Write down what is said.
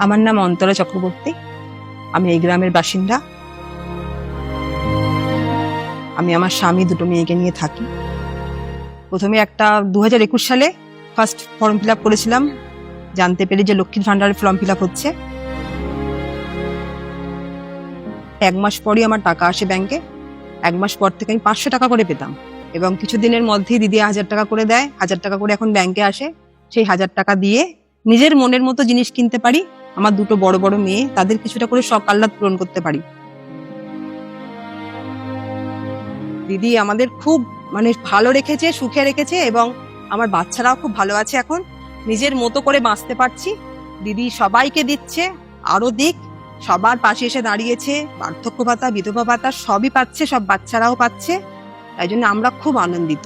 আমার নাম অন্তরা চক্রবর্তী। আমি এই গ্রামের বাসিন্দা। আমি আমার স্বামী, দুটো মেয়েকে নিয়ে থাকি। প্রথমে একটা 2021 সালে ফার্স্ট ফর্ম ফিল আপ করেছিলাম, জানতে পেরে যে লক্ষ্মীর ভান্ডারের ফর্ম ফিল আপ হচ্ছে। 1 মাস পরই আমার টাকা আসে ব্যাংকে। 1 মাস পর থেকে আমি 500 টাকা করে পেতাম, এবং কিছুদিনের মধ্যেই দিদি 1000 টাকা করে দেয়। 1000 টাকা করে এখন ব্যাংকে আসে। সেই 1000 টাকা দিয়ে নিজের মনের মতো জিনিস কিনতে পারি। আমার দুটো বড় বড় মেয়ে, তাদের কিছুটা করে শখ আহ্লাদ পূরণ করতে পারি। দিদি আমাদের খুব ভালো রেখেছে, সুখে রেখেছে, এবং আমার বাচ্চারাও খুব ভালো আছে। এখন নিজের মতো করে বাঁচতে পারছি। দিদি সবাইকে দিচ্ছে, আরো দিক। সবার পাশে এসে দাঁড়িয়েছে। বার্ধক্য ভাতা, বিধবা ভাতা সবই পাচ্ছে, সব বাচ্চারাও পাচ্ছে। তাই জন্য আমরা খুব আনন্দিত।